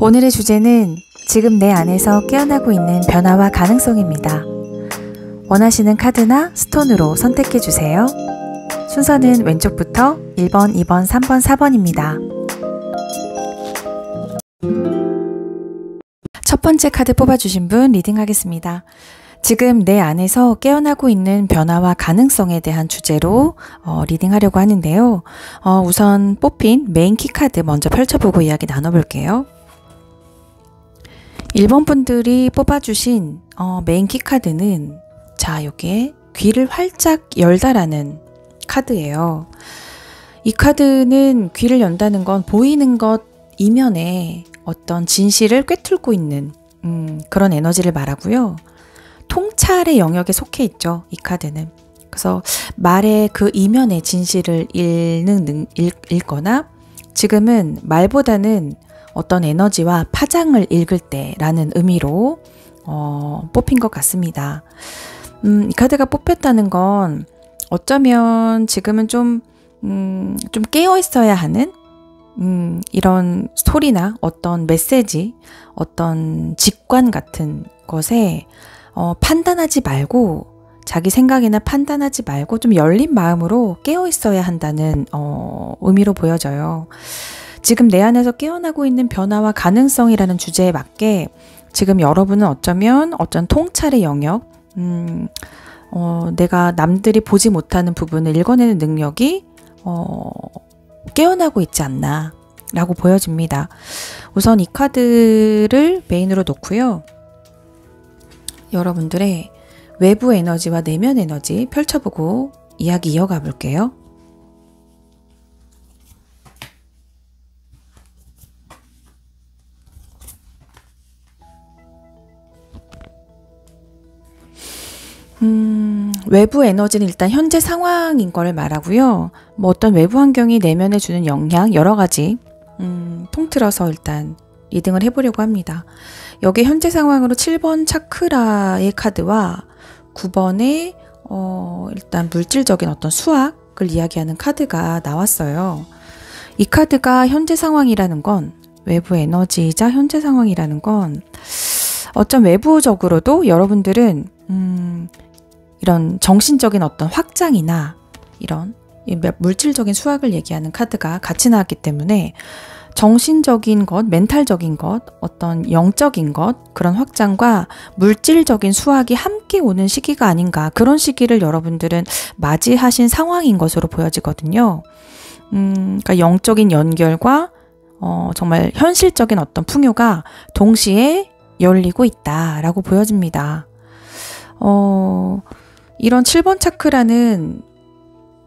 오늘의 주제는 지금 내 안에서 깨어나고 있는 변화와 가능성입니다. 원하시는 카드나 스톤으로 선택해주세요. 순서는 왼쪽부터 1번, 2번, 3번, 4번입니다. 첫 번째 카드 뽑아주신 분 리딩하겠습니다. 지금 내 안에서 깨어나고 있는 변화와 가능성에 대한 주제로 리딩하려고 하는데요. 우선 뽑힌 메인 키카드 먼저 펼쳐보고 이야기 나눠볼게요. 1번 분들이 뽑아주신 메인 키카드는 자, 여기에 귀를 활짝 열다라는 카드예요. 이 카드는 귀를 연다는 건 보이는 것 이면에 어떤 진실을 꿰뚫고 있는 그런 에너지를 말하고요. 통찰의 영역에 속해 있죠, 이 카드는. 그래서 말의 그 이면의 진실을 읽거나 지금은 말보다는 어떤 에너지와 파장을 읽을 때라는 의미로 뽑힌 것 같습니다. 이 카드가 뽑혔다는 건 어쩌면 지금은 좀 깨어 있어야 하는 이런 소리나 어떤 메시지, 어떤 직관 같은 것에 판단하지 말고 자기 생각이나 판단하지 말고 좀 열린 마음으로 깨어 있어야 한다는 의미로 보여져요. 지금 내 안에서 깨어나고 있는 변화와 가능성이라는 주제에 맞게 지금 여러분은 어쩌면 어떤 통찰의 영역, 내가 남들이 보지 못하는 부분을 읽어내는 능력이 깨어나고 있지 않나 라고 보여집니다. 우선 이 카드를 메인으로 놓고요. 여러분들의 외부 에너지와 내면 에너지 펼쳐보고 이야기 이어가 볼게요. 외부 에너지는 일단 현재 상황인 걸 말하고요. 뭐 어떤 외부 환경이 내면에 주는 영향 여러 가지 통틀어서 일단 리딩을 해보려고 합니다. 여기 현재 상황으로 7번 차크라의 카드와 9번의 일단 물질적인 어떤 수학을 이야기하는 카드가 나왔어요. 이 카드가 현재 상황이라는 건 외부 에너지이자 현재 상황이라는 건 어쩜 외부적으로도 여러분들은 이런 정신적인 어떤 확장이나 이런 물질적인 수학을 얘기하는 카드가 같이 나왔기 때문에 정신적인 것, 멘탈적인 것, 어떤 영적인 것, 그런 확장과 물질적인 수학이 함께 오는 시기가 아닌가, 그런 시기를 여러분들은 맞이하신 상황인 것으로 보여지거든요. 그러니까 영적인 연결과 정말 현실적인 어떤 풍요가 동시에 열리고 있다라고 보여집니다. 이런 7번 차크라는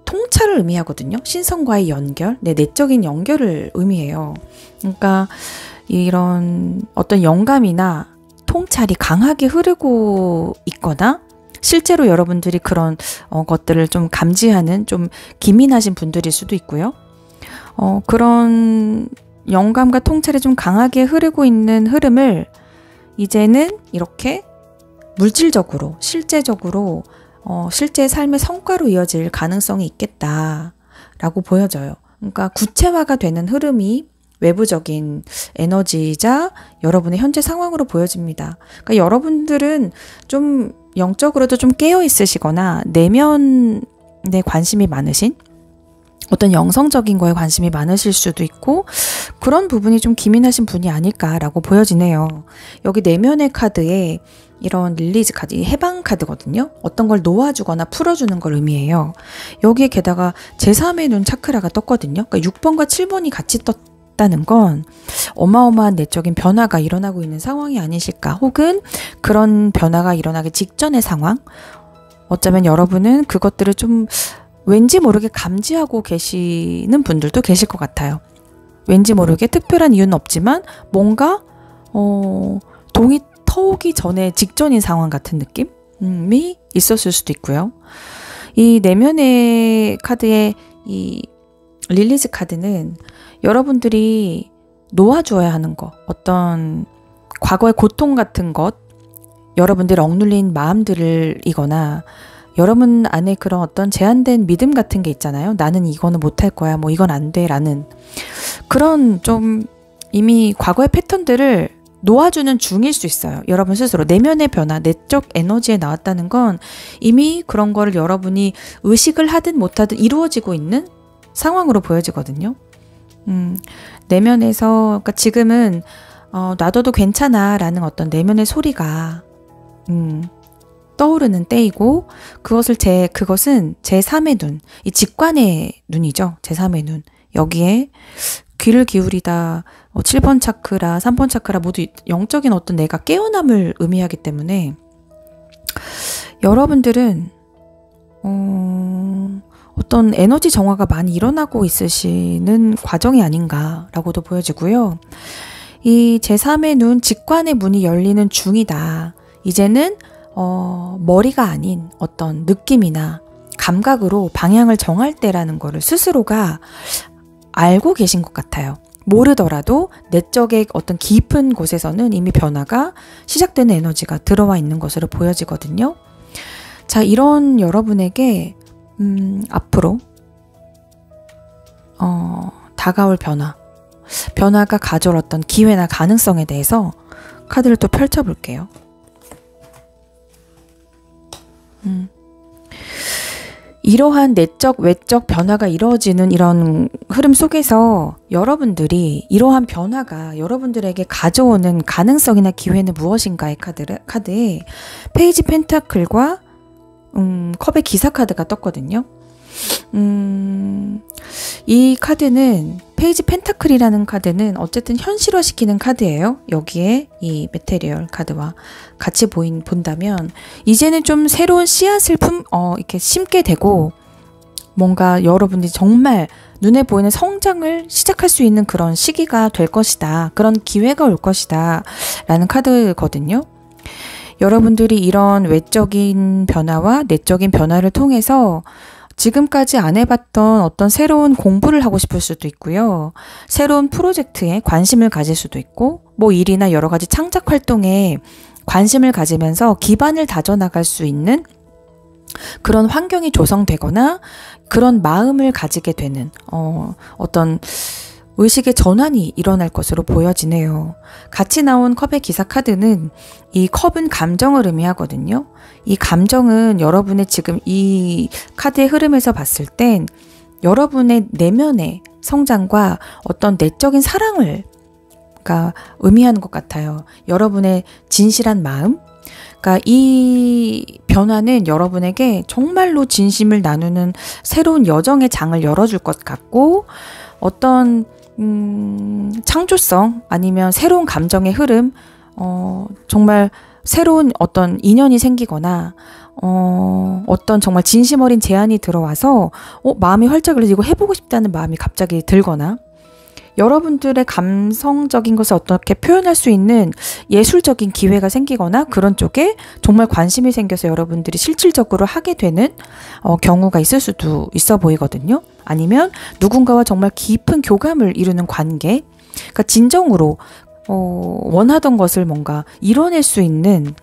통찰을 의미하거든요. 신성과의 연결, 내적인 연결을 의미해요. 그러니까 이런 어떤 영감이나 통찰이 강하게 흐르고 있거나 실제로 여러분들이 그런 것들을 좀 감지하는 좀 기민하신 분들일 수도 있고요. 그런 영감과 통찰이 좀 강하게 흐르고 있는 흐름을 이제는 이렇게 물질적으로, 실제적으로 실제 삶의 성과로 이어질 가능성이 있겠다라고 보여져요. 그러니까 구체화가 되는 흐름이 외부적인 에너지이자 여러분의 현재 상황으로 보여집니다. 그러니까 여러분들은 좀 영적으로도 좀 깨어 있으시거나 내면에 관심이 많으신 어떤 영성적인 거에 관심이 많으실 수도 있고 그런 부분이 좀 기민하신 분이 아닐까라고 보여지네요. 여기 내면의 카드에 이런 릴리즈 카드, 해방 카드거든요. 어떤 걸 놓아주거나 풀어주는 걸 의미해요. 여기에 게다가 제3의 눈 차크라가 떴거든요. 그러니까 6번과 7번이 같이 떴다는 건 어마어마한 내적인 변화가 일어나고 있는 상황이 아니실까. 혹은 그런 변화가 일어나기 직전의 상황. 어쩌면 여러분은 그것들을 좀 왠지 모르게 감지하고 계시는 분들도 계실 것 같아요. 왠지 모르게 특별한 이유는 없지만 뭔가 동이 터오기 전에 직전인 상황 같은 느낌이 있었을 수도 있고요. 이 내면의 카드의 이 릴리즈 카드는 여러분들이 놓아주어야 하는 것, 어떤 과거의 고통 같은 것, 여러분들이 억눌린 마음들이거나 여러분 안에 그런 어떤 제한된 믿음 같은 게 있잖아요. 나는 이거는 못할 거야, 뭐 이건 안 돼 라는 그런 좀 이미 과거의 패턴들을 놓아주는 중일 수 있어요. 여러분 스스로 내면의 변화, 내적 에너지에 나왔다는 건 이미 그런 거를 여러분이 의식을 하든 못하든 이루어지고 있는 상황으로 보여지거든요. 내면에서 그러니까 지금은 놔둬도 괜찮아 라는 어떤 내면의 소리가 떠오르는 때이고 그것은 제3의 눈, 이 직관의 눈이죠. 제3의 눈. 여기에 귀를 기울이다 7번 차크라 3번 차크라 모두 영적인 어떤 내가 깨어남을 의미하기 때문에 여러분들은 어떤 에너지 정화가 많이 일어나고 있으시는 과정이 아닌가라고도 보여지고요. 이 제3의 눈, 직관의 문이 열리는 중이다. 이제는 머리가 아닌 어떤 느낌이나 감각으로 방향을 정할 때라는 거를 스스로가 알고 계신 것 같아요. 모르더라도 내적의 어떤 깊은 곳에서는 이미 변화가 시작되는 에너지가 들어와 있는 것으로 보여지거든요. 자, 이런 여러분에게 앞으로 다가올 변화가 가져올 어떤 기회나 가능성에 대해서 카드를 또 펼쳐볼게요. 이러한 내적, 외적 변화가 이루어지는 이런 흐름 속에서 여러분들이 이러한 변화가 여러분들에게 가져오는 가능성이나 기회는 무엇인가의 카드에 페이지 펜타클과 컵의 기사 카드가 떴거든요. 이 카드는 페이지 펜타클이라는 카드는 어쨌든 현실화시키는 카드예요. 여기에 이 메테리얼 카드와 같이 본다면 이제는 좀 새로운 씨앗을 이렇게 심게 되고 뭔가 여러분들이 정말 눈에 보이는 성장을 시작할 수 있는 그런 시기가 될 것이다. 그런 기회가 올 것이다. 라는 카드거든요. 여러분들이 이런 외적인 변화와 내적인 변화를 통해서 지금까지 안 해봤던 어떤 새로운 공부를 하고 싶을 수도 있고요. 새로운 프로젝트에 관심을 가질 수도 있고 뭐 일이나 여러 가지 창작 활동에 관심을 가지면서 기반을 다져나갈 수 있는 그런 환경이 조성되거나 그런 마음을 가지게 되는 어떤 의식의 전환이 일어날 것으로 보여지네요. 같이 나온 컵의 기사 카드는 이 컵은 감정을 의미하거든요. 이 감정은 여러분의 지금 이 카드의 흐름에서 봤을 땐 여러분의 내면의 성장과 어떤 내적인 사랑을 의미하는 것 같아요. 여러분의 진실한 마음. 그러니까 이 변화는 여러분에게 정말로 진심을 나누는 새로운 여정의 장을 열어줄 것 같고 어떤 창조성 아니면 새로운 감정의 흐름 정말 새로운 어떤 인연이 생기거나 어떤 정말 진심 어린 제안이 들어와서 마음이 활짝 열리고 해보고 싶다는 마음이 갑자기 들거나 여러분들의 감성적인 것을 어떻게 표현할 수 있는 예술적인 기회가 생기거나 그런 쪽에 정말 관심이 생겨서 여러분들이 실질적으로 하게 되는 경우가 있을 수도 있어 보이거든요. 아니면 누군가와 정말 깊은 교감을 이루는 관계, 그러니까 진정으로 원하던 것을 뭔가 이뤄낼 수 있는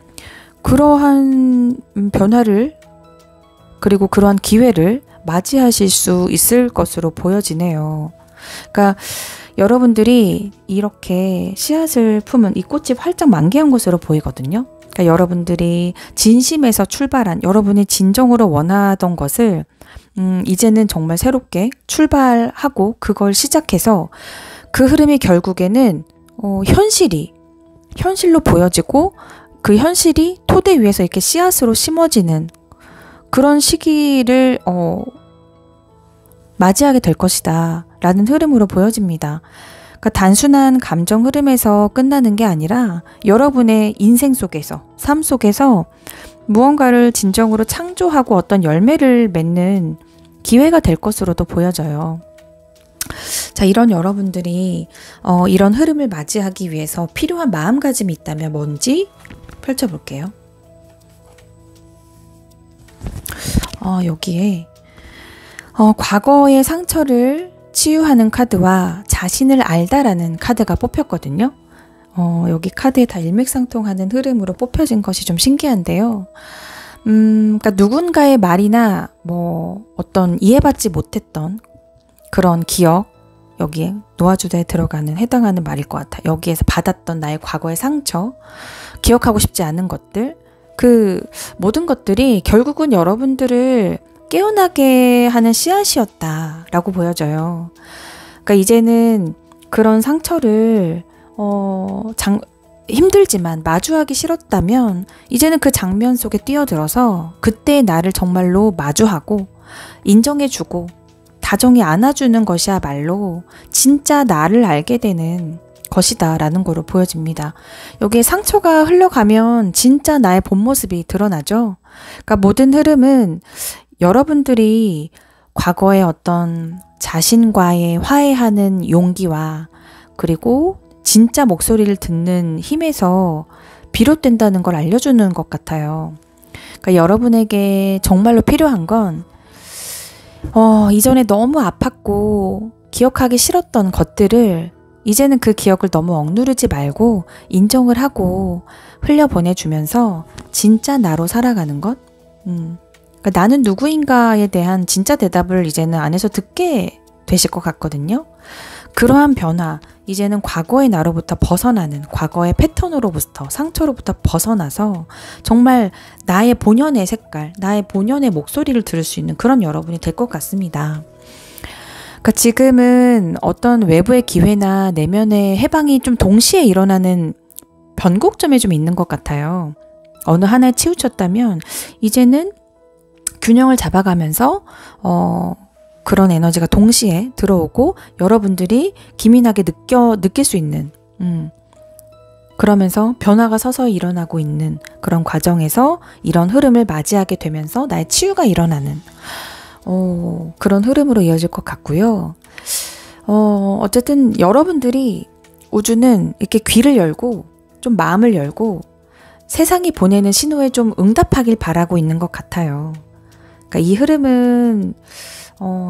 그러한 변화를 그리고 그러한 기회를 맞이하실 수 있을 것으로 보여지네요. 그러니까 여러분들이 이렇게 씨앗을 품은 이 꽃이 활짝 만개한 것으로 보이거든요. 그러니까 여러분들이 진심에서 출발한 여러분이 진정으로 원하던 것을 이제는 정말 새롭게 출발하고 그걸 시작해서 그 흐름이 결국에는 현실로 보여지고 그 현실이 토대 위에서 이렇게 씨앗으로 심어지는 그런 시기를 맞이하게 될 것이다 라는 흐름으로 보여집니다. 그러니까 단순한 감정 흐름에서 끝나는 게 아니라 여러분의 인생 속에서 삶 속에서 무언가를 진정으로 창조하고 어떤 열매를 맺는 기회가 될 것으로도 보여져요. 자, 이런 여러분들이 이런 흐름을 맞이하기 위해서 필요한 마음가짐이 있다면 뭔지 펼쳐볼게요. 여기에 과거의 상처를 치유하는 카드와 자신을 알다라는 카드가 뽑혔거든요. 여기 카드에 다 일맥상통하는 흐름으로 뽑혀진 것이 좀 신기한데요. 그러니까 누군가의 말이나 뭐 어떤 이해받지 못했던 그런 기억, 여기에 노아주다에 들어가는 해당하는 말일 것 같아요. 여기에서 받았던 나의 과거의 상처, 기억하고 싶지 않은 것들, 그 모든 것들이 결국은 여러분들을 깨어나게 하는 씨앗이었다라고 보여져요. 그러니까 이제는 그런 상처를 힘들지만 마주하기 싫었다면 이제는 그 장면 속에 뛰어들어서 그때의 나를 정말로 마주하고 인정해주고 다정히 안아주는 것이야말로 진짜 나를 알게 되는 것이다 라는 거로 보여집니다. 여기에 상처가 흘러가면 진짜 나의 본 모습이 드러나죠. 그러니까 모든 흐름은 여러분들이 과거의 어떤 자신과의 화해하는 용기와 그리고 진짜 목소리를 듣는 힘에서 비롯된다는 걸 알려주는 것 같아요. 그러니까 여러분에게 정말로 필요한 건 이전에 너무 아팠고 기억하기 싫었던 것들을 이제는 그 기억을 너무 억누르지 말고 인정을 하고 흘려보내주면서 진짜 나로 살아가는 것? 그러니까 나는 누구인가에 대한 진짜 대답을 이제는 안에서 듣게 되실 것 같거든요. 그러한 변화, 이제는 과거의 나로부터 벗어나는, 과거의 패턴으로부터, 상처로부터 벗어나서 정말 나의 본연의 색깔, 나의 본연의 목소리를 들을 수 있는 그런 여러분이 될 것 같습니다. 그러니까 지금은 어떤 외부의 기회나 내면의 해방이 좀 동시에 일어나는 변곡점에 좀 있는 것 같아요. 어느 하나에 치우쳤다면 이제는 균형을 잡아가면서 그런 에너지가 동시에 들어오고 여러분들이 기민하게 느낄 수 있는 그러면서 변화가 서서히 일어나고 있는 그런 과정에서 이런 흐름을 맞이하게 되면서 나의 치유가 일어나는 그런 흐름으로 이어질 것 같고요. 어쨌든 여러분들이 우주는 이렇게 귀를 열고 좀 마음을 열고 세상이 보내는 신호에 좀 응답하길 바라고 있는 것 같아요. 그러니까 이 흐름은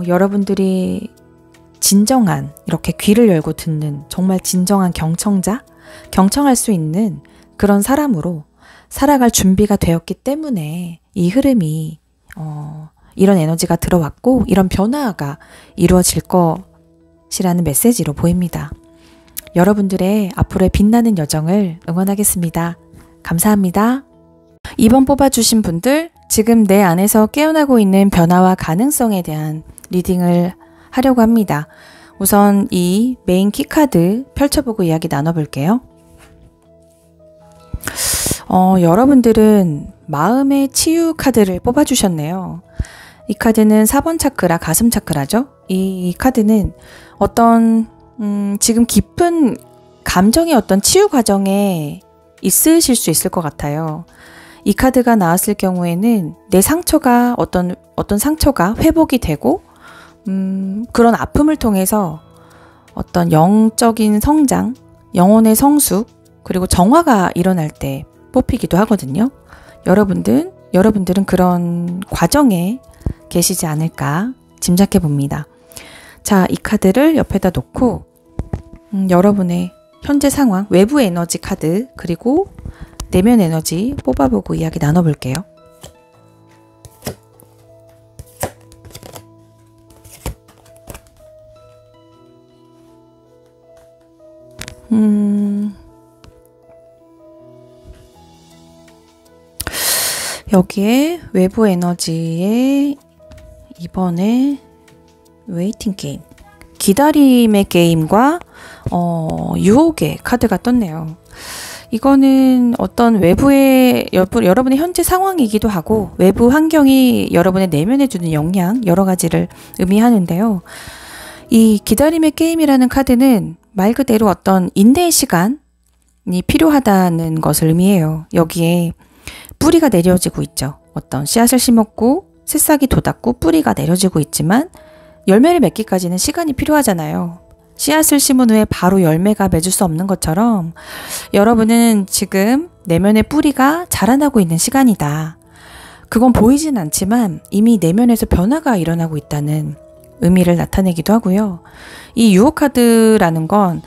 여러분들이 진정한 이렇게 귀를 열고 듣는 정말 진정한 경청자, 경청할 수 있는 그런 사람으로 살아갈 준비가 되었기 때문에 이 흐름이 이런 에너지가 들어왔고 이런 변화가 이루어질 것이라는 메시지로 보입니다. 여러분들의 앞으로의 빛나는 여정을 응원하겠습니다. 감사합니다. 2번 뽑아주신 분들, 지금 내 안에서 깨어나고 있는 변화와 가능성에 대한 리딩을 하려고 합니다. 우선 이 메인 키카드 펼쳐보고 이야기 나눠볼게요. 여러분들은 마음의 치유 카드를 뽑아주셨네요. 이 카드는 4번 차크라, 가슴 차크라죠. 이 카드는 어떤 지금 깊은 감정의 어떤 치유 과정에 있으실 수 있을 것 같아요. 이 카드가 나왔을 경우에는 내 상처가 어떤 상처가 회복이 되고 그런 아픔을 통해서 어떤 영적인 성장, 영혼의 성숙, 그리고 정화가 일어날 때 뽑히기도 하거든요. 여러분들은 그런 과정에 계시지 않을까 짐작해 봅니다. 자, 이 카드를 옆에다 놓고 여러분의 현재 상황, 외부 에너지 카드, 그리고 내면 에너지 뽑아보고 이야기 나눠볼게요. 여기에 외부 에너지에 이번에 웨이팅 게임, 기다림의 게임과 유혹의 카드가 떴네요. 이거는 어떤 외부의 여러분의 현재 상황이기도 하고 외부 환경이 여러분의 내면에 주는 영향 여러 가지를 의미하는데요. 이 기다림의 게임이라는 카드는 말 그대로 어떤 인내의 시간이 필요하다는 것을 의미해요. 여기에 뿌리가 내려지고 있죠. 어떤 씨앗을 심었고 새싹이 돋았고 뿌리가 내려지고 있지만 열매를 맺기까지는 시간이 필요하잖아요. 씨앗을 심은 후에 바로 열매가 맺을 수 없는 것처럼 여러분은 지금 내면의 뿌리가 자라나고 있는 시간이다. 그건 보이진 않지만 이미 내면에서 변화가 일어나고 있다는 의미를 나타내기도 하고요. 이 유혹 카드라는 건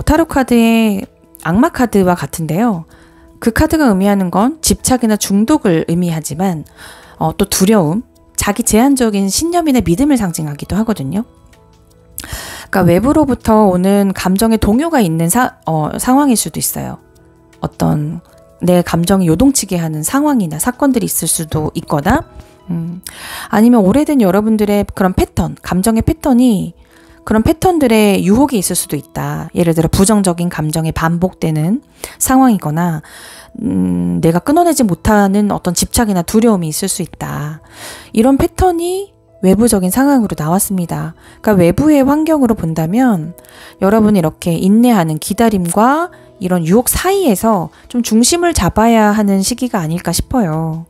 타로 카드의 악마 카드와 같은데요. 그 카드가 의미하는 건 집착이나 중독을 의미하지만 또 두려움, 자기 제한적인 신념이나 믿음을 상징하기도 하거든요. 그러니까 외부로부터 오는 감정의 동요가 있는 상황일 수도 있어요. 어떤 내 감정이 요동치게 하는 상황이나 사건들이 있을 수도 있거나, 아니면 오래된 여러분들의 그런 패턴, 감정의 패턴이 그런 패턴들의 유혹이 있을 수도 있다. 예를 들어 부정적인 감정이 반복되는 상황이거나, 내가 끊어내지 못하는 어떤 집착이나 두려움이 있을 수 있다. 이런 패턴이 외부적인 상황으로 나왔습니다. 그러니까 외부의 환경으로 본다면 여러분이 이렇게 인내하는 기다림과 이런 유혹 사이에서 좀 중심을 잡아야 하는 시기가 아닐까 싶어요.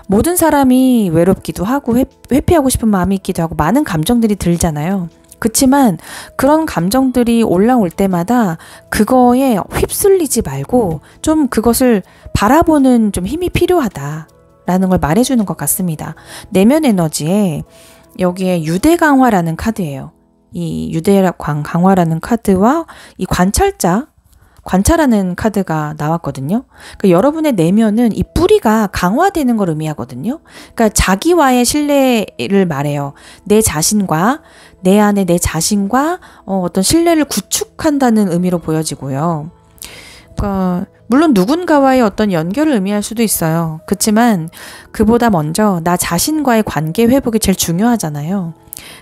모든 사람이 외롭기도 하고 회피하고 싶은 마음이 있기도 하고 많은 감정들이 들잖아요. 그렇지만 그런 감정들이 올라올 때마다 그거에 휩쓸리지 말고 좀 그것을 바라보는 좀 힘이 필요하다라는 걸 말해주는 것 같습니다. 내면 에너지에 여기에 유대 강화라는 카드예요. 이 유대 강화라는 카드와 이 관찰하는 카드가 나왔거든요. 그러니까 여러분의 내면은 이 뿌리가 강화되는 걸 의미하거든요. 그러니까 자기와의 신뢰를 말해요. 내 자신과 내 안에 내 자신과 어떤 신뢰를 구축한다는 의미로 보여지고요. 그러니까 물론 누군가와의 어떤 연결을 의미할 수도 있어요. 그렇지만 그보다 먼저 나 자신과의 관계 회복이 제일 중요하잖아요.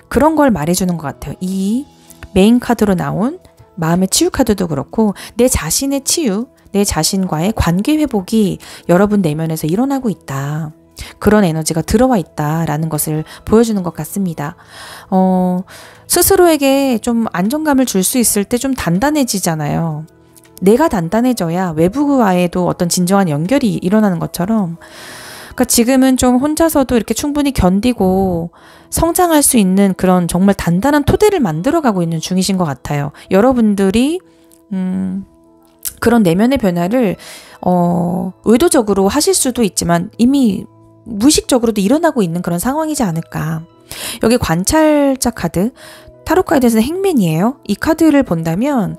그런 걸 말해주는 것 같아요. 이 메인 카드로 나온 마음의 치유 카드도 그렇고 내 자신의 치유, 내 자신과의 관계 회복이 여러분 내면에서 일어나고 있다. 그런 에너지가 들어와 있다라는 것을 보여주는 것 같습니다. 스스로에게 좀 안정감을 줄 수 있을 때 좀 단단해지잖아요. 내가 단단해져야 외부와에도 어떤 진정한 연결이 일어나는 것처럼, 그러니까 지금은 좀 혼자서도 이렇게 충분히 견디고 성장할 수 있는 그런 정말 단단한 토대를 만들어가고 있는 중이신 것 같아요. 여러분들이 그런 내면의 변화를 의도적으로 하실 수도 있지만 이미 무의식적으로도 일어나고 있는 그런 상황이지 않을까. 여기 관찰자 카드, 타로 카드에서는 행맨이에요. 이 카드를 본다면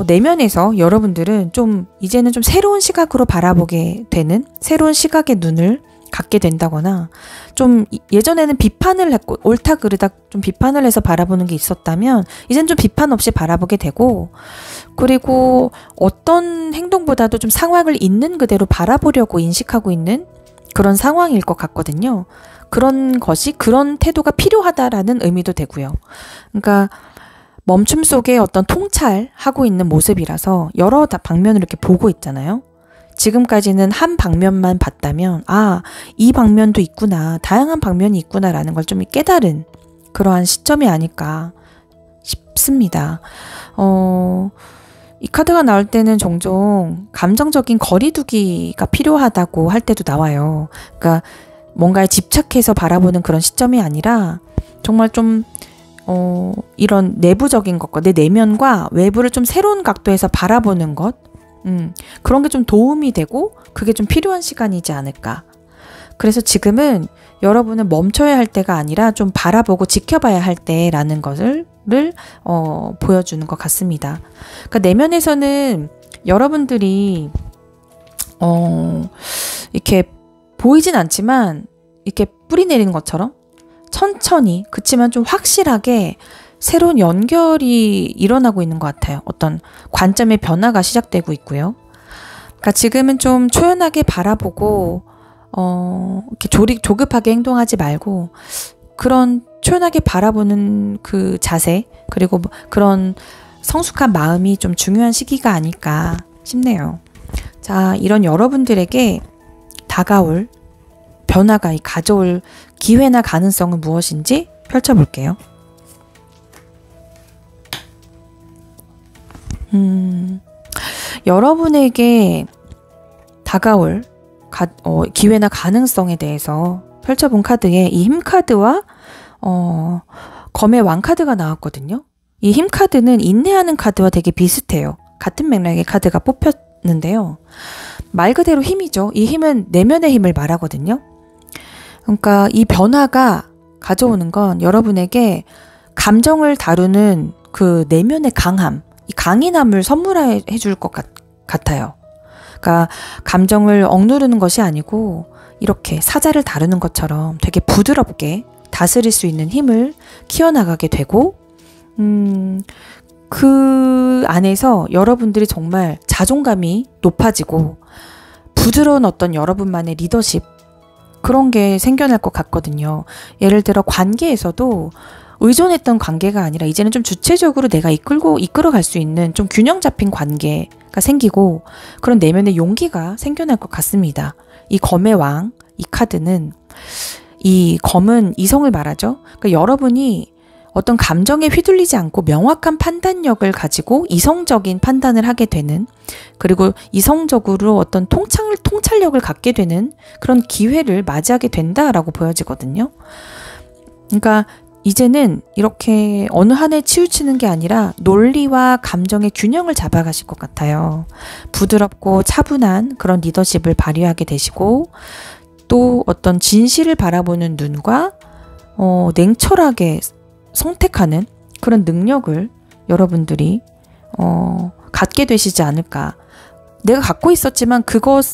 내면에서 여러분들은 좀 이제는 좀 새로운 시각으로 바라보게 되는, 새로운 시각의 눈을 갖게 된다거나, 좀 예전에는 비판을 했고 옳다 그르다 좀 비판을 해서 바라보는 게 있었다면 이젠 좀 비판 없이 바라보게 되고, 그리고 어떤 행동보다도 좀 상황을 있는 그대로 바라보려고 인식하고 있는 그런 상황일 것 같거든요. 그런 태도가 필요하다라는 의미도 되고요. 그러니까 멈춤 속에 어떤 통찰하고 있는 모습이라서 여러 방면을 이렇게 보고 있잖아요. 지금까지는 한 방면만 봤다면 이 방면도 있구나, 다양한 방면이 있구나라는 걸 좀 깨달은 그러한 시점이 아닐까 싶습니다. 이 카드가 나올 때는 종종 감정적인 거리두기가 필요하다고 할 때도 나와요. 그러니까 뭔가에 집착해서 바라보는 그런 시점이 아니라 정말 좀 이런 내부적인 것과 내 내면과 외부를 좀 새로운 각도에서 바라보는 것, 그런 게 좀 도움이 되고 그게 좀 필요한 시간이지 않을까. 그래서 지금은 여러분은 멈춰야 할 때가 아니라 좀 바라보고 지켜봐야 할 때라는 것을 보여주는 것 같습니다. 그러니까 내면에서는 여러분들이 이렇게 보이진 않지만 이렇게 뿌리 내리는 것처럼 천천히, 그치만 좀 확실하게 새로운 연결이 일어나고 있는 것 같아요. 어떤 관점의 변화가 시작되고 있고요. 그러니까 지금은 좀 초연하게 바라보고 이렇게 조급하게 행동하지 말고 그런 초연하게 바라보는 그 자세, 그리고 그런 성숙한 마음이 좀 중요한 시기가 아닐까 싶네요. 자, 이런 여러분들에게 다가올 변화가 가져올 기회나 가능성은 무엇인지 펼쳐볼게요. 여러분에게 다가올 기회나 가능성에 대해서 펼쳐본 카드에 이 힘 카드와 검의 왕 카드가 나왔거든요. 이 힘 카드는 인내하는 카드와 되게 비슷해요. 같은 맥락의 카드가 뽑혔는데요. 말 그대로 힘이죠. 이 힘은 내면의 힘을 말하거든요. 그러니까 이 변화가 가져오는 건 여러분에게 감정을 다루는 그 내면의 강함, 이 강인함을 선물해 줄 것 같아요. 그러니까 감정을 억누르는 것이 아니고 이렇게 사자를 다루는 것처럼 되게 부드럽게 다스릴 수 있는 힘을 키워나가게 되고, 그 안에서 여러분들이 정말 자존감이 높아지고 부드러운 어떤 여러분만의 리더십, 그런 게 생겨날 것 같거든요. 예를 들어 관계에서도 의존했던 관계가 아니라 이제는 좀 주체적으로 내가 이끌어갈 수 있는 좀 균형 잡힌 관계가 생기고 그런 내면의 용기가 생겨날 것 같습니다. 이 검의 왕, 이 카드는, 이 검은 이성을 말하죠. 그러니까 여러분이 어떤 감정에 휘둘리지 않고 명확한 판단력을 가지고 이성적인 판단을 하게 되는, 그리고 이성적으로 어떤 통찰력을 갖게 되는 그런 기회를 맞이하게 된다라고 보여지거든요. 그러니까 이제는 이렇게 어느 한에 치우치는 게 아니라 논리와 감정의 균형을 잡아가실 것 같아요. 부드럽고 차분한 그런 리더십을 발휘하게 되시고, 또 어떤 진실을 바라보는 눈과 냉철하게 선택하는 그런 능력을 여러분들이 갖게 되시지 않을까. 내가 갖고 있었지만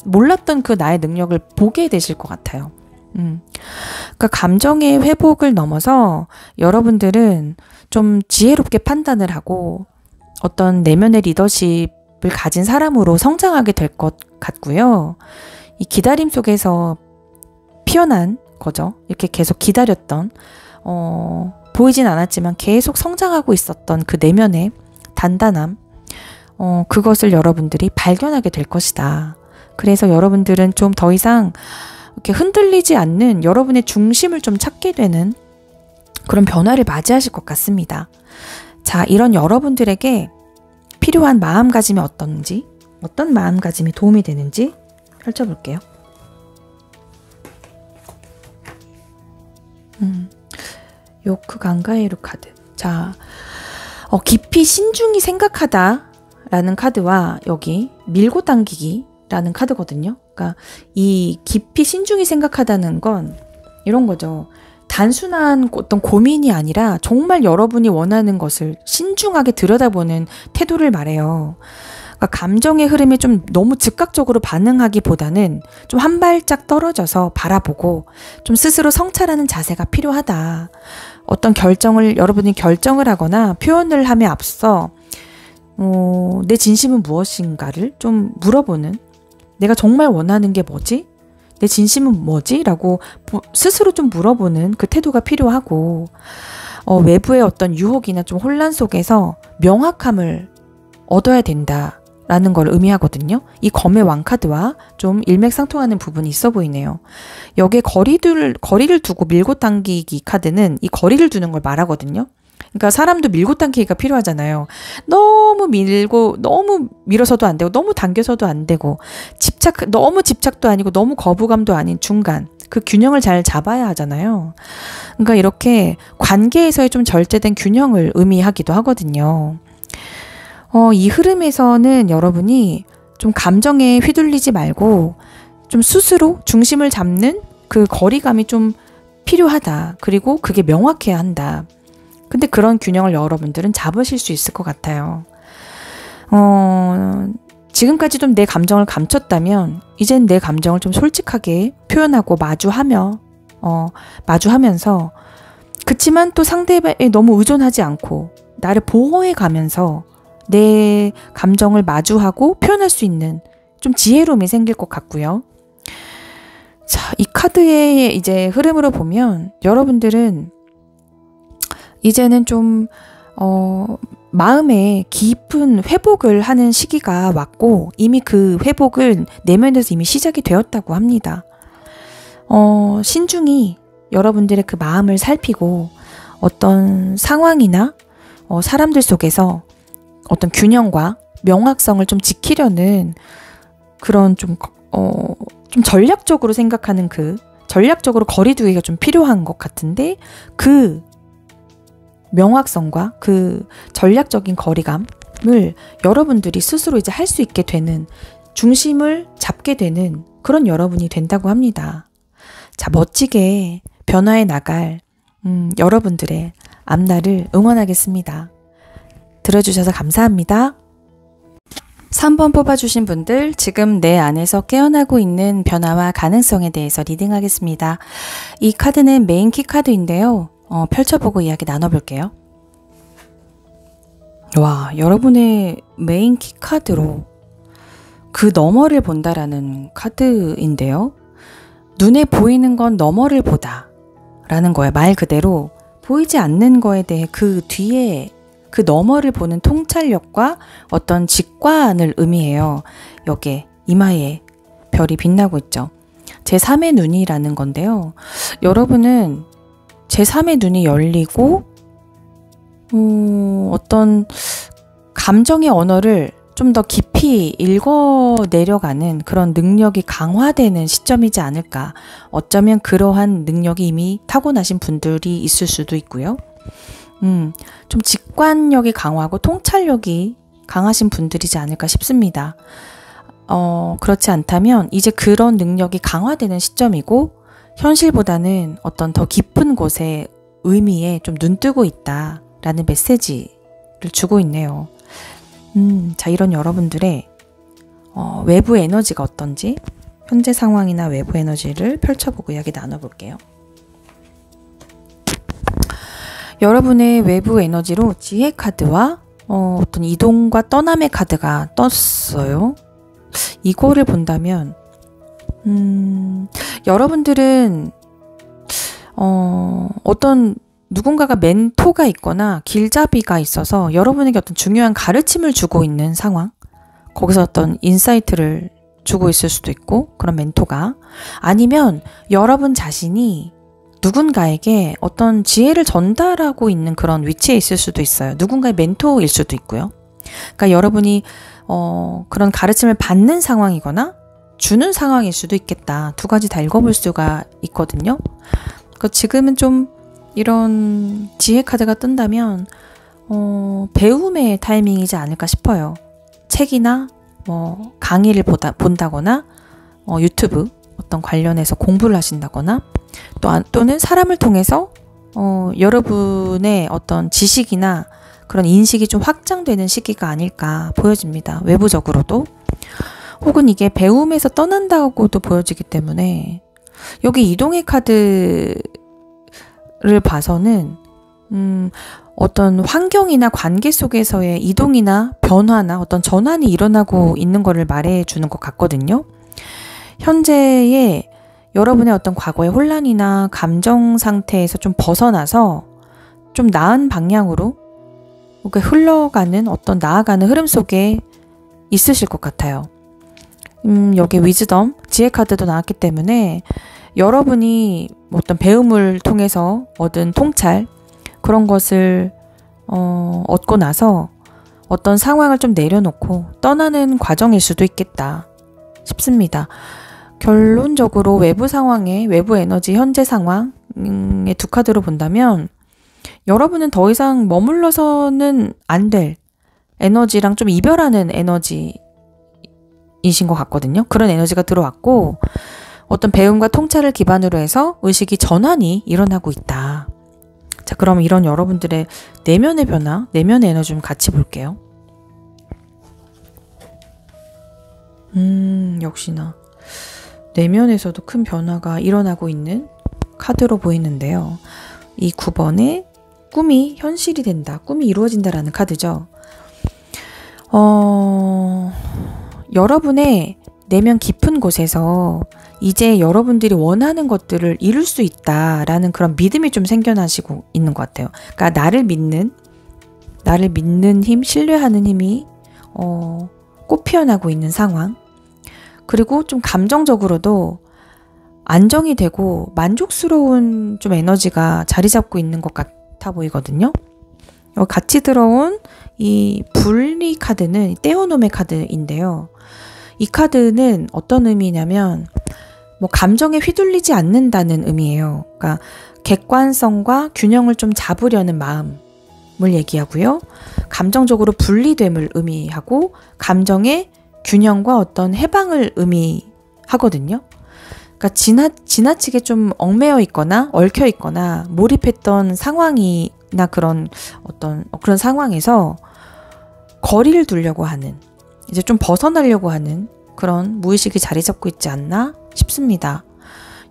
몰랐던 그 나의 능력을 보게 되실 것 같아요. 그러니까 감정의 회복을 넘어서 여러분들은 좀 지혜롭게 판단을 하고 어떤 내면의 리더십을 가진 사람으로 성장하게 될 것 같고요. 이 기다림 속에서 피어난 거죠. 이렇게 계속 기다렸던, 보이진 않았지만 계속 성장하고 있었던 그 내면의 단단함, 그것을 여러분들이 발견하게 될 것이다. 그래서 여러분들은 좀 더 이상 이렇게 흔들리지 않는 여러분의 중심을 좀 찾게 되는 그런 변화를 맞이하실 것 같습니다. 자, 이런 여러분들에게 필요한 마음가짐이 어떤지, 어떤 마음가짐이 도움이 되는지 펼쳐볼게요. 요크 간가에루 카드. 자, 깊이 신중히 생각하다 라는 카드와 여기 밀고 당기기 라는 카드거든요. 그러니까 이 깊이 신중히 생각하다는 건 이런 거죠. 단순한 어떤 고민이 아니라 정말 여러분이 원하는 것을 신중하게 들여다보는 태도를 말해요. 그러니까 감정의 흐름에 좀 너무 즉각적으로 반응하기보다는 좀 한 발짝 떨어져서 바라보고 좀 스스로 성찰하는 자세가 필요하다. 어떤 여러분이 결정을 하거나 표현을 함에 앞서 내 진심은 무엇인가를 좀 물어보는, 내가 정말 원하는 게 뭐지? 내 진심은 뭐지? 라고 스스로 좀 물어보는 그 태도가 필요하고, 외부의 어떤 유혹이나 좀 혼란 속에서 명확함을 얻어야 된다라는 걸 의미하거든요. 이 검의 왕카드와 좀 일맥상통하는 부분이 있어 보이네요. 여기에 거리를 두고 밀고 당기기 카드는 이 거리를 두는 걸 말하거든요. 그러니까 사람도 밀고 당기기가 필요하잖아요. 너무 밀어서도 안 되고 너무 당겨서도 안 되고 너무 집착도 아니고 너무 거부감도 아닌 중간, 그 균형을 잘 잡아야 하잖아요. 그러니까 이렇게 관계에서의 좀 절제된 균형을 의미하기도 하거든요. 이 흐름에서는 여러분이 좀 감정에 휘둘리지 말고 좀 스스로 중심을 잡는 그 거리감이 좀 필요하다. 그리고 그게 명확해야 한다. 근데 그런 균형을 여러분들은 잡으실 수 있을 것 같아요. 지금까지 좀 내 감정을 감췄다면 이젠 내 감정을 좀 솔직하게 표현하고 마주하면서, 그치만 또 상대에 너무 의존하지 않고 나를 보호해 가면서 내 감정을 마주하고 표현할 수 있는 좀 지혜로움이 생길 것 같고요. 자, 이 카드의 이제 흐름으로 보면 여러분들은 이제는 좀 마음의 깊은 회복을 하는 시기가 왔고, 이미 그 회복은 내면에서 이미 시작이 되었다고 합니다. 신중히 여러분들의 그 마음을 살피고 어떤 상황이나 사람들 속에서 어떤 균형과 명확성을 좀 지키려는 그런 좀 전략적으로 생각하는, 그 전략적으로 거리두기가 좀 필요한 것 같은데, 그 명확성과 그 전략적인 거리감을 여러분들이 스스로 이제 할 수 있게 되는, 중심을 잡게 되는 그런 여러분이 된다고 합니다. 자, 멋지게 변화해 나갈 여러분들의 앞날을 응원하겠습니다. 들어주셔서 감사합니다. 3번 뽑아주신 분들, 지금 내 안에서 깨어나고 있는 변화와 가능성에 대해서 리딩하겠습니다. 이 카드는 메인 키 카드인데요. 펼쳐보고 이야기 나눠볼게요. 와, 여러분의 메인 키 카드로 그 너머를 본다라는 카드인데요. 눈에 보이는 건 너머를 보다 라는 거예요. 말 그대로 보이지 않는 거에 대해 그 뒤에 그 너머를 보는 통찰력과 어떤 직관을 의미해요. 여기에 이마에 별이 빛나고 있죠. 제3의 눈이라는 건데요. 여러분은 제3의 눈이 열리고 어떤 감정의 언어를 좀 더 깊이 읽어내려가는 그런 능력이 강화되는 시점이지 않을까. 어쩌면 그러한 능력이 이미 타고나신 분들이 있을 수도 있고요. 좀 직관력이 강하고 통찰력이 강하신 분들이지 않을까 싶습니다. 그렇지 않다면 이제 그런 능력이 강화되는 시점이고 현실보다는 어떤 더 깊은 곳의 의미에 좀 눈뜨고 있다라는 메시지를 주고 있네요. 자, 이런 여러분들의 외부 에너지가 어떤지 현재 상황이나 외부 에너지를 펼쳐보고 이야기 나눠볼게요. 여러분의 외부 에너지로 지혜 카드와 어떤 이동과 떠남의 카드가 떴어요. 이거를 본다면 여러분들은 어떤 누군가가 멘토가 있거나 길잡이가 있어서 여러분에게 어떤 중요한 가르침을 주고 있는 상황, 거기서 어떤 인사이트를 주고 있을 수도 있고, 그런 멘토가 아니면 여러분 자신이 누군가에게 어떤 지혜를 전달하고 있는 그런 위치에 있을 수도 있어요. 누군가의 멘토일 수도 있고요. 그러니까 여러분이 그런 가르침을 받는 상황이거나 주는 상황일 수도 있겠다. 두 가지 다 읽어볼 수가 있거든요. 그러니까 지금은 좀 이런 지혜 카드가 뜬다면 배움의 타이밍이지 않을까 싶어요. 책이나 강의를 본다거나 유튜브 어떤 관련해서 공부를 하신다거나 또는 사람을 통해서 여러분의 어떤 지식이나 그런 인식이 좀 확장되는 시기가 아닐까 보여집니다. 외부적으로도. 혹은 이게 배움에서 떠난다고도 보여지기 때문에 여기 이동의 카드를 봐서는 어떤 환경이나 관계 속에서의 이동이나 변화나 어떤 전환이 일어나고 있는 것을 말해주는 것 같거든요. 현재의 여러분의 어떤 과거의 혼란이나 감정 상태에서 좀 벗어나서 좀 나은 방향으로 흘러가는 어떤 나아가는 흐름 속에 있으실 것 같아요. 여기 위즈덤, 지혜 카드도 나왔기 때문에 여러분이 어떤 배움을 통해서 얻은 통찰, 그런 것을 얻고 나서 어떤 상황을 좀 내려놓고 떠나는 과정일 수도 있겠다 싶습니다. 결론적으로 외부 상황의 외부 에너지 현재 상황의 두 카드로 본다면 여러분은 더 이상 머물러서는 안 될 에너지랑 좀 이별하는 에너지이신 것 같거든요. 그런 에너지가 들어왔고 어떤 배움과 통찰을 기반으로 해서 의식이 전환이 일어나고 있다. 자, 그럼 이런 여러분들의 내면의 변화, 내면의 에너지 좀 같이 볼게요. 역시나 내면에서도 큰 변화가 일어나고 있는 카드로 보이는데요. 이 9번에 꿈이 현실이 된다, 꿈이 이루어진다라는 카드죠. 여러분의 내면 깊은 곳에서 이제 여러분들이 원하는 것들을 이룰 수 있다라는 그런 믿음이 좀 생겨나시고 있는 것 같아요. 그러니까 나를 믿는 힘, 신뢰하는 힘이 꽃 피어나고 있는 상황. 그리고 좀 감정적으로도 안정이 되고 만족스러운 좀 에너지가 자리 잡고 있는 것 같아 보이거든요. 같이 들어온 이 분리 카드는 떼어놈의 카드인데요. 이 카드는 어떤 의미냐면 감정에 휘둘리지 않는다는 의미예요. 그러니까 객관성과 균형을 좀 잡으려는 마음을 얘기하고요. 감정적으로 분리됨을 의미하고 감정의 균형과 어떤 해방을 의미하거든요. 그러니까 지나치게 좀 얽매여 있거나 얽혀 있거나 몰입했던 상황이나 그런 상황에서 거리를 두려고 하는, 이제 좀 벗어나려고 하는 그런 무의식이 자리 잡고 있지 않나 싶습니다.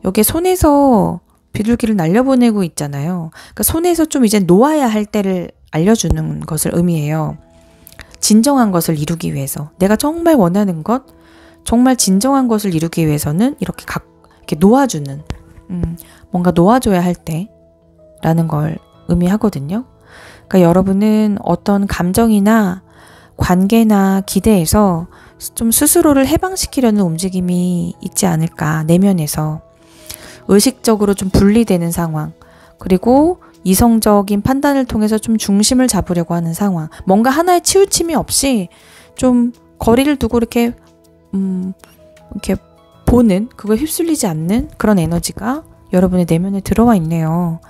여기에 손에서 비둘기를 날려보내고 있잖아요. 그러니까 손에서 좀 이제 놓아야 할 때를 알려주는 것을 의미해요. 진정한 것을 이루기 위해서, 내가 정말 원하는 것, 정말 진정한 것을 이루기 위해서는 이렇게 이렇게 놓아주는, 뭔가 놓아줘야 할 때라는 걸 의미하거든요. 그러니까 여러분은 어떤 감정이나 관계나 기대에서 좀 스스로를 해방시키려는 움직임이 있지 않을까, 내면에서. 의식적으로 좀 분리되는 상황, 그리고 이성적인 판단을 통해서 좀 중심을 잡으려고 하는 상황, 뭔가 하나의 치우침이 없이 좀 거리를 두고 이렇게 보는, 그걸 휩쓸리지 않는 그런 에너지가 여러분의 내면에 들어와 있네요.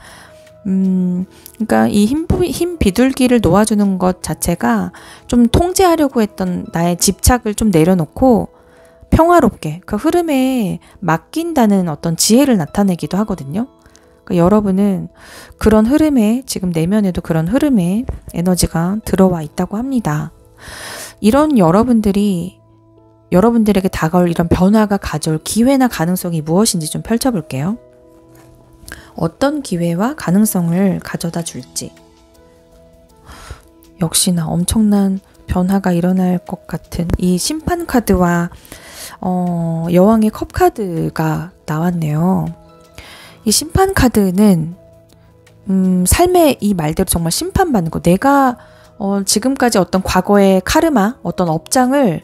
그러니까 이 힘 비둘기를 놓아주는 것 자체가 좀 통제하려고 했던 나의 집착을 좀 내려놓고 평화롭게 그 흐름에 맡긴다는 어떤 지혜를 나타내기도 하거든요. 그러니까 여러분은 그런 흐름에, 지금 내면에도 그런 흐름에 에너지가 들어와 있다고 합니다. 이런 여러분들에게 다가올 이런 변화가 가져올 기회나 가능성이 무엇인지 좀 펼쳐볼게요. 어떤 기회와 가능성을 가져다 줄지. 역시나 엄청난 변화가 일어날 것 같은 이 심판 카드와 여왕의 컵 카드가 나왔네요. 이 심판 카드는 삶의 이 말대로 정말 심판받는 거, 내가 지금까지 어떤 과거의 카르마, 어떤 업장을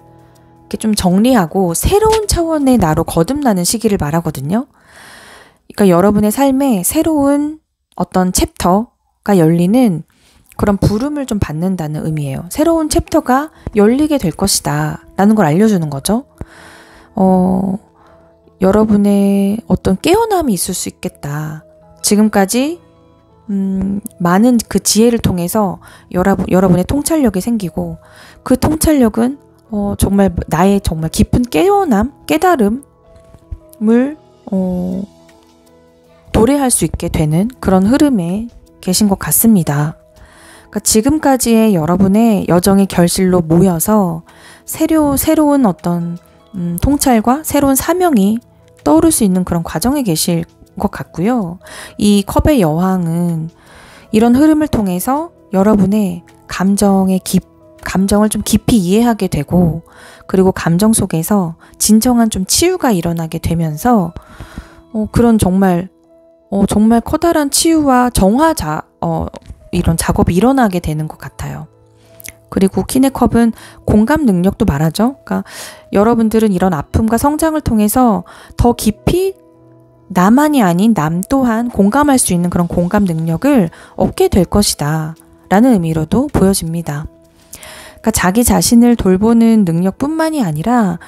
이렇게 좀 정리하고 새로운 차원의 나로 거듭나는 시기를 말하거든요. 그러니까 여러분의 삶에 새로운 어떤 챕터가 열리는 그런 부름을 좀 받는다는 의미예요. 새로운 챕터가 열리게 될 것이다 라는 걸 알려주는 거죠. 여러분의 어떤 깨어남이 있을 수 있겠다. 지금까지 많은 그 지혜를 통해서 여러분의 통찰력이 생기고, 그 통찰력은 정말 나의 정말 깊은 깨어남, 깨달음을 도래할 수 있게 되는 그런 흐름에 계신 것 같습니다. 그러니까 지금까지의 여러분의 여정의 결실로 모여서 새로운 어떤 통찰과 새로운 사명이 떠오를 수 있는 그런 과정에 계실 것 같고요. 이 컵의 여왕은 이런 흐름을 통해서 여러분의 감정을 좀 깊이 이해하게 되고, 그리고 감정 속에서 진정한 좀 치유가 일어나게 되면서 그런 정말 커다란 치유와 정화 이런 작업이 일어나게 되는 것 같아요. 그리고 퀸의 컵은 공감 능력도 말하죠. 그러니까 여러분들은 이런 아픔과 성장을 통해서 더 깊이 나만이 아닌 남 또한 공감할 수 있는 그런 공감 능력을 얻게 될 것이다 라는 의미로도 보여집니다. 그러니까 자기 자신을 돌보는 능력뿐만이 아니라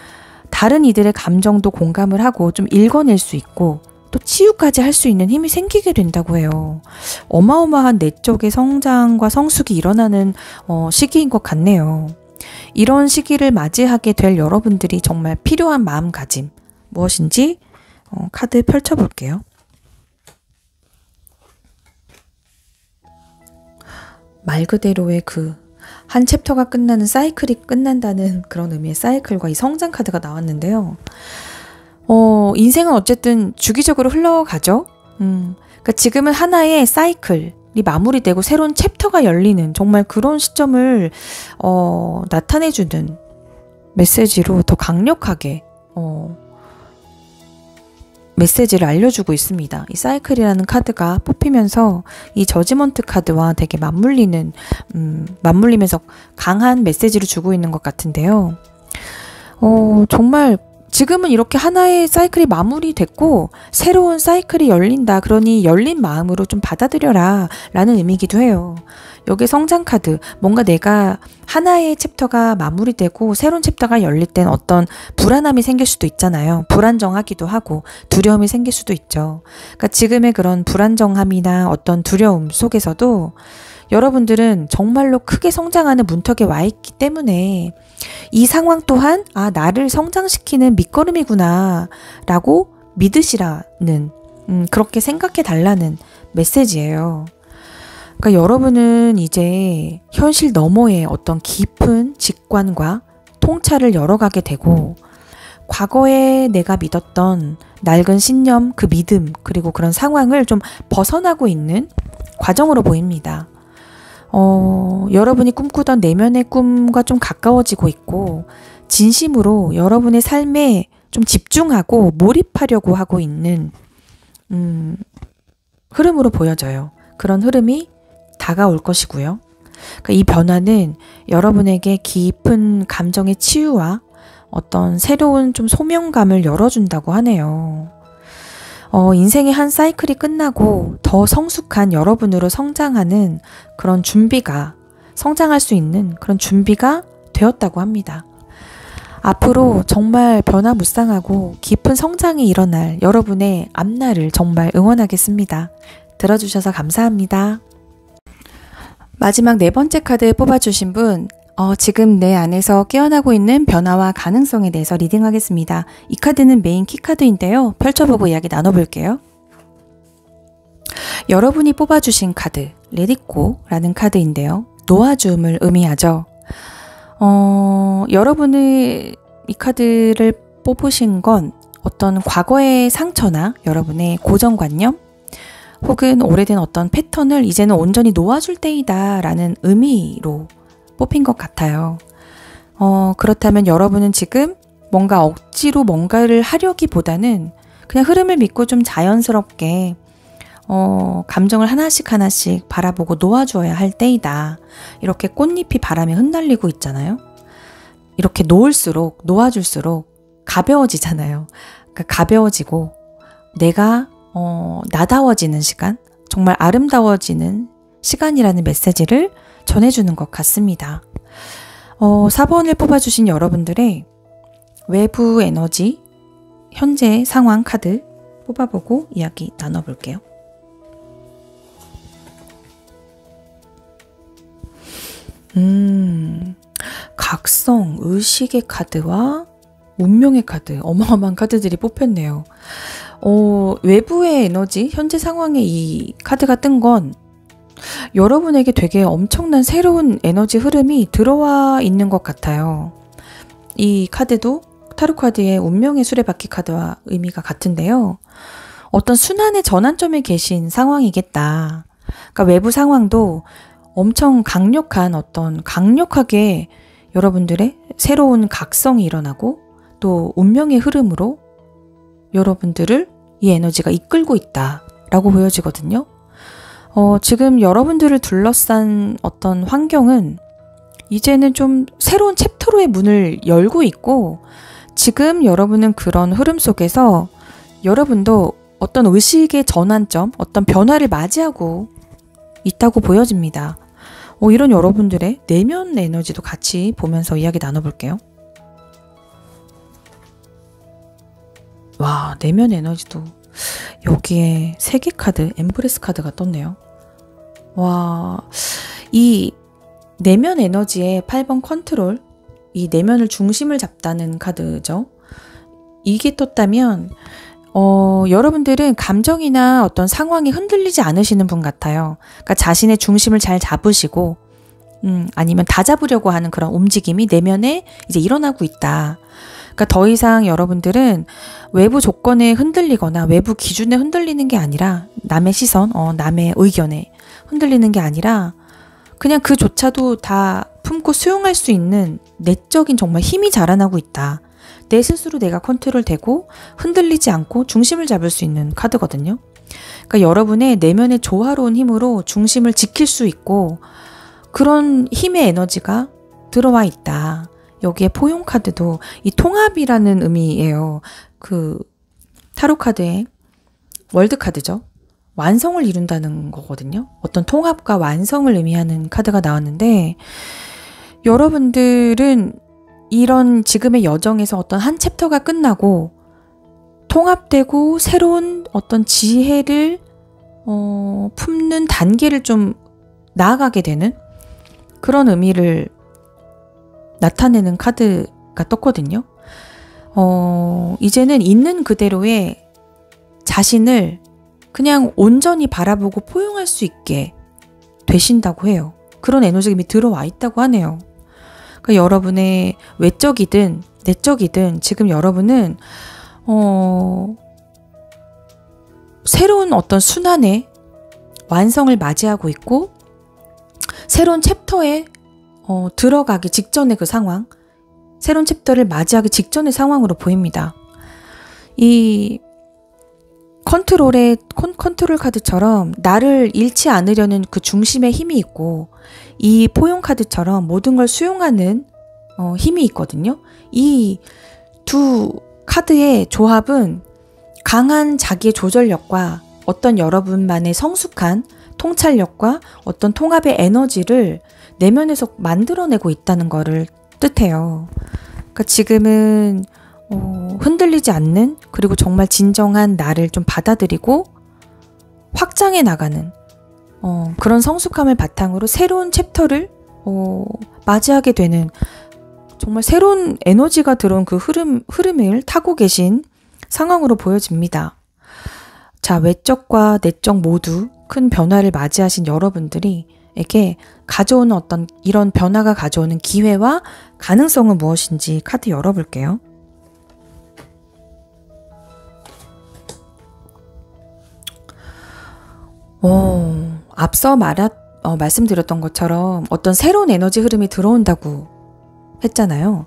다른 이들의 감정도 공감을 하고 좀 읽어낼 수 있고, 또 치유까지 할 수 있는 힘이 생기게 된다고 해요. 어마어마한 내적의 성장과 성숙이 일어나는 시기인 것 같네요. 이런 시기를 맞이하게 될 여러분들이 정말 필요한 마음가짐 무엇인지 카드 펼쳐볼게요. 말 그대로의 한 챕터가 끝나는 사이클이 끝난다는 그런 의미의 사이클과 이 성장 카드가 나왔는데요. 인생은 어쨌든 주기적으로 흘러가죠. 그러니까 지금은 하나의 사이클이 마무리되고 새로운 챕터가 열리는 정말 그런 시점을 나타내주는 메시지로 더 강력하게 메시지를 알려주고 있습니다. 이 사이클이라는 카드가 뽑히면서 이 저지먼트 카드와 되게 맞물리면서 강한 메시지를 주고 있는 것 같은데요. 정말 지금은 이렇게 하나의 사이클이 마무리됐고 새로운 사이클이 열린다. 그러니 열린 마음으로 좀 받아들여라 라는 의미이기도 해요. 여기 성장 카드, 뭔가 내가 하나의 챕터가 마무리되고 새로운 챕터가 열릴 땐 어떤 불안함이 생길 수도 있잖아요. 불안정하기도 하고 두려움이 생길 수도 있죠. 그러니까 지금의 그런 불안정함이나 어떤 두려움 속에서도 여러분들은 정말로 크게 성장하는 문턱에 와 있기 때문에 이 상황 또한 나를 성장시키는 밑거름이구나 라고 믿으시라는 그렇게 생각해 달라는 메시지예요. 그러니까 여러분은 이제 현실 너머의 어떤 깊은 직관과 통찰을 열어가게 되고, 과거에 내가 믿었던 낡은 신념, 그 믿음, 그리고 그런 상황을 좀 벗어나고 있는 과정으로 보입니다. 여러분이 꿈꾸던 내면의 꿈과 좀 가까워지고 있고 진심으로 여러분의 삶에 좀 집중하고 몰입하려고 하고 있는 흐름으로 보여져요. 그런 흐름이 다가올 것이고요. 그러니까 이 변화는 여러분에게 깊은 감정의 치유와 어떤 새로운 좀 소명감을 열어준다고 하네요. 인생의 한 사이클이 끝나고 더 성숙한 여러분으로 성장하는 그런 준비가, 성장할 수 있는 그런 준비가 되었다고 합니다. 앞으로 정말 변화무쌍하고 깊은 성장이 일어날 여러분의 앞날을 정말 응원하겠습니다. 들어주셔서 감사합니다. 마지막 네 번째 카드 뽑아주신 분, 지금 내 안에서 깨어나고 있는 변화와 가능성에 대해서 리딩하겠습니다. 이 카드는 메인 키카드인데요. 펼쳐보고 이야기 나눠볼게요. 여러분이 뽑아주신 카드, 레디꼬라는 카드인데요. 놓아줌을 의미하죠. 여러분의 이 카드를 뽑으신 건 어떤 과거의 상처나 여러분의 고정관념 혹은 오래된 어떤 패턴을 이제는 온전히 놓아줄 때이다 라는 의미로 뽑힌 것 같아요. 그렇다면 여러분은 지금 뭔가 억지로 뭔가를 하려기보다는 그냥 흐름을 믿고 좀 자연스럽게 감정을 하나씩 바라보고 놓아주어야 할 때이다. 이렇게 꽃잎이 바람에 흩날리고 있잖아요. 이렇게 놓아줄수록 가벼워지잖아요. 그러니까 가벼워지고 내가 나다워지는 시간, 정말 아름다워지는 시간이라는 메시지를 전해주는 것 같습니다. 4번을 뽑아주신 여러분들의 외부 에너지, 현재 상황 카드 뽑아보고 이야기 나눠볼게요. 각성, 의식의 카드와 운명의 카드, 어마어마한 카드들이 뽑혔네요. 외부의 에너지, 현재 상황에 이 카드가 뜬 건 여러분에게 되게 엄청난 새로운 에너지 흐름이 들어와 있는 것 같아요. 이 카드도 타로 카드의 운명의 수레바퀴 카드와 의미가 같은데요. 어떤 순환의 전환점에 계신 상황이겠다. 그러니까 외부 상황도 엄청 강력하게 여러분들의 새로운 각성이 일어나고 또 운명의 흐름으로 여러분들을 이 에너지가 이끌고 있다라고 보여지거든요. 지금 여러분들을 둘러싼 어떤 환경은 이제는 좀 새로운 챕터로의 문을 열고 있고 지금 여러분은 그런 흐름 속에서 여러분도 어떤 의식의 전환점, 어떤 변화를 맞이하고 있다고 보여집니다. 이런 여러분들의 내면 에너지도 같이 보면서 이야기 나눠볼게요. 와, 내면 에너지도 여기에 세계 카드, 엠브레스 카드가 떴네요. 와, 이 내면 에너지의 8번 컨트롤, 이 내면을 중심을 잡다는 카드죠. 이게 떴다면 여러분들은 감정이나 어떤 상황이 흔들리지 않으시는 분 같아요. 그러니까 자신의 중심을 잘 잡으시고 아니면 다 잡으려고 하는 그런 움직임이 내면에 이제 일어나고 있다. 그러니까 더 이상 여러분들은 외부 조건에 흔들리거나 외부 기준에 흔들리는 게 아니라 남의 시선, 남의 의견에 흔들리는 게 아니라 그냥 그조차도 다 품고 수용할 수 있는 내적인 정말 힘이 자라나고 있다. 내 스스로 내가 컨트롤되고 흔들리지 않고 중심을 잡을 수 있는 카드거든요. 그러니까 여러분의 내면의 조화로운 힘으로 중심을 지킬 수 있고 그런 힘의 에너지가 들어와 있다. 여기에 포용 카드도 이 통합이라는 의미예요. 그 타로 카드의 월드 카드죠. 완성을 이룬다는 거거든요. 어떤 통합과 완성을 의미하는 카드가 나왔는데 여러분들은 이런 지금의 여정에서 어떤 한 챕터가 끝나고 통합되고 새로운 어떤 지혜를 품는 단계를 좀 나아가게 되는 그런 의미를 나타내는 카드가 떴거든요. 이제는 있는 그대로의 자신을 그냥 온전히 바라보고 포용할 수 있게 되신다고 해요. 그런 에너지가 이미 들어와 있다고 하네요. 그러니까 여러분의 외적이든 내적이든 지금 여러분은 새로운 어떤 순환의 완성을 맞이하고 있고 새로운 챕터에 들어가기 직전의 그 상황, 새로운 챕터를 맞이하기 직전의 상황으로 보입니다. 이 컨트롤 카드처럼 나를 잃지 않으려는 그 중심의 힘이 있고, 이 포용 카드처럼 모든 걸 수용하는 힘이 있거든요. 이 두 카드의 조합은 강한 자기의 조절력과 어떤 여러분만의 성숙한 통찰력과 어떤 통합의 에너지를 내면에서 만들어내고 있다는 것을 뜻해요. 그러니까 지금은 흔들리지 않는, 그리고 정말 진정한 나를 좀 받아들이고 확장해 나가는 그런 성숙함을 바탕으로 새로운 챕터를 맞이하게 되는, 정말 새로운 에너지가 들어온 그 흐름을 타고 계신 상황으로 보여집니다. 자, 외적과 내적 모두 큰 변화를 맞이하신 여러분들에게 가져오는 어떤 이런 변화가 가져오는 기회와 가능성은 무엇인지 카드 열어볼게요. 앞서 말씀드렸던 것처럼 어떤 새로운 에너지 흐름이 들어온다고 했잖아요.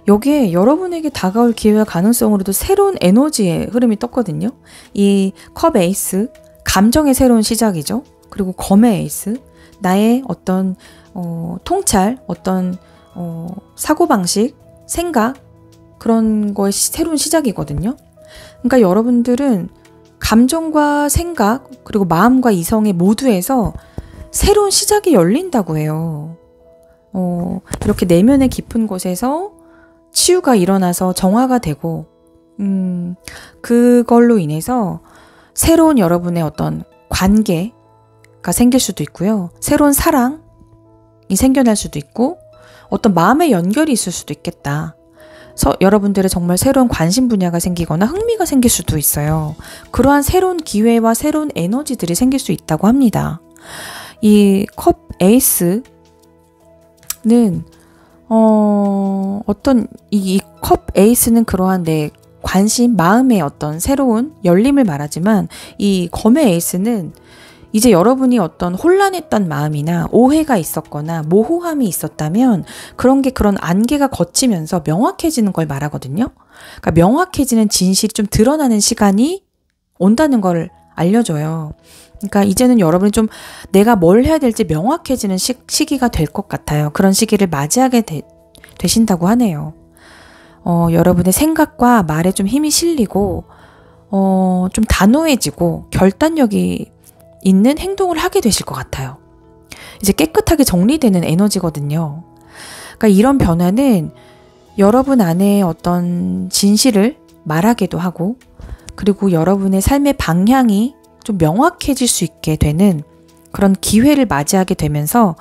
여기에 여러분에게 다가올 기회와 가능성으로도 새로운 에너지의 흐름이 떴거든요. 이 컵 에이스, 감정의 새로운 시작이죠. 그리고 검의 에이스, 나의 어떤 통찰, 어떤 사고방식, 생각, 그런 거의 새로운 시작이거든요. 그러니까 여러분들은 감정과 생각, 그리고 마음과 이성의 모두에서 새로운 시작이 열린다고 해요. 이렇게 내면의 깊은 곳에서 치유가 일어나서 정화가 되고, 그걸로 인해서 새로운 여러분의 어떤 관계가 생길 수도 있고요. 새로운 사랑이 생겨날 수도 있고, 어떤 마음의 연결이 있을 수도 있겠다. 그래서 여러분들의 정말 새로운 관심 분야가 생기거나 흥미가 생길 수도 있어요. 그러한 새로운 기회와 새로운 에너지들이 생길 수 있다고 합니다. 이 컵 에이스는 어떤 이 컵 에이스는 그러한 내 관심, 마음의 어떤 새로운 열림을 말하지만, 이 검의 에이스는 이제 여러분이 어떤 혼란했던 마음이나 오해가 있었거나 모호함이 있었다면 그런 안개가 걷히면서 명확해지는 걸 말하거든요. 그러니까 명확해지는 진실이 좀 드러나는 시간이 온다는 걸 알려줘요. 그러니까 이제는 여러분이 좀 내가 뭘 해야 될지 명확해지는 시기가 될 것 같아요. 그런 시기를 맞이하게 되신다고 하네요. 여러분의 생각과 말에 좀 힘이 실리고 좀 단호해지고 결단력이 있는 행동을 하게 되실 것 같아요. 이제 깨끗하게 정리되는 에너지거든요. 그러니까 이런 변화는 여러분 안에 어떤 진실을 말하기도 하고, 그리고 여러분의 삶의 방향이 좀 명확해질 수 있게 되는 그런 기회를 맞이하게 되면서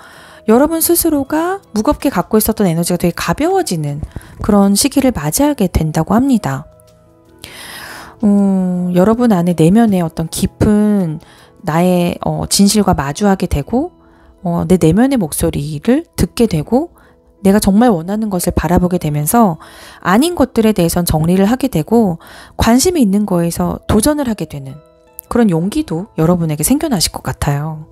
여러분 스스로가 무겁게 갖고 있었던 에너지가 되게 가벼워지는 그런 시기를 맞이하게 된다고 합니다. 여러분 안에 내면의 어떤 깊은 나의 진실과 마주하게 되고, 내 내면의 목소리를 듣게 되고, 내가 정말 원하는 것을 바라보게 되면서 아닌 것들에 대해선 정리를 하게 되고, 관심이 있는 거에서 도전을 하게 되는 그런 용기도 여러분에게 생겨나실 것 같아요.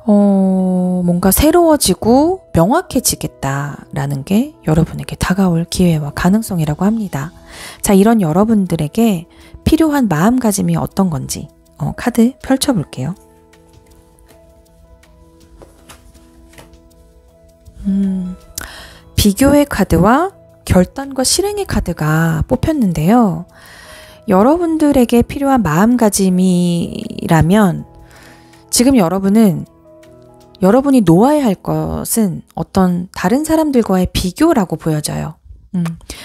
뭔가 새로워지고 명확해지겠다라는 게 여러분에게 다가올 기회와 가능성이라고 합니다. 자, 이런 여러분들에게 필요한 마음가짐이 어떤 건지 카드 펼쳐볼게요. 비교의 카드와 결단과 실행의 카드가 뽑혔는데요. 여러분들에게 필요한 마음가짐이라면 지금 여러분이 놓아야 할 것은 어떤 다른 사람들과의 비교라고 보여져요.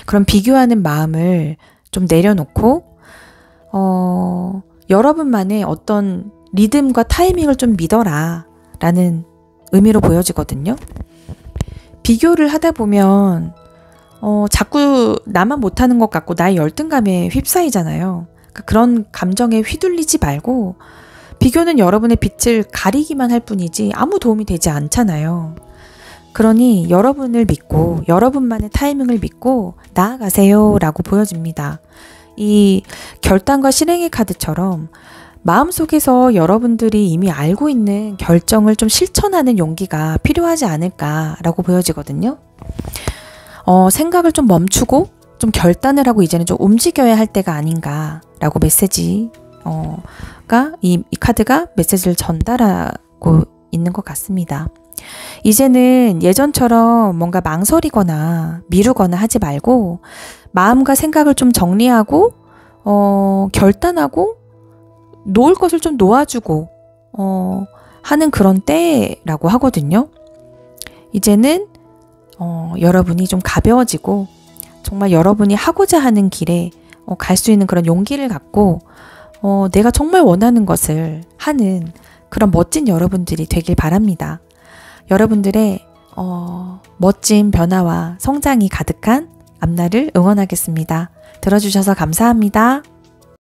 그런 비교하는 마음을 좀 내려놓고 여러분만의 어떤 리듬과 타이밍을 좀 믿어라 라는 의미로 보여지거든요. 비교를 하다 보면 자꾸 나만 못하는 것 같고 나의 열등감에 휩싸이잖아요. 그러니까 그런 감정에 휘둘리지 말고, 비교는 여러분의 빛을 가리기만 할 뿐이지 아무 도움이 되지 않잖아요. 그러니 여러분을 믿고 여러분만의 타이밍을 믿고 나아가세요 라고 보여집니다. 이 결단과 실행의 카드처럼 마음속에서 여러분들이 이미 알고 있는 결정을 좀 실천하는 용기가 필요하지 않을까라고 보여지거든요. 생각을 좀 멈추고 좀 결단을 하고 이제는 좀 움직여야 할 때가 아닌가라고 이 카드가 메시지를 전달하고 있는 것 같습니다. 이제는 예전처럼 뭔가 망설이거나 미루거나 하지 말고 마음과 생각을 좀 정리하고 결단하고 놓을 것을 좀 놓아주고 하는 그런 때라고 하거든요. 이제는 여러분이 좀 가벼워지고 정말 여러분이 하고자 하는 길에 갈 수 있는 그런 용기를 갖고 내가 정말 원하는 것을 하는 그런 멋진 여러분들이 되길 바랍니다. 여러분들의 멋진 변화와 성장이 가득한 앞날을 응원하겠습니다. 들어주셔서 감사합니다.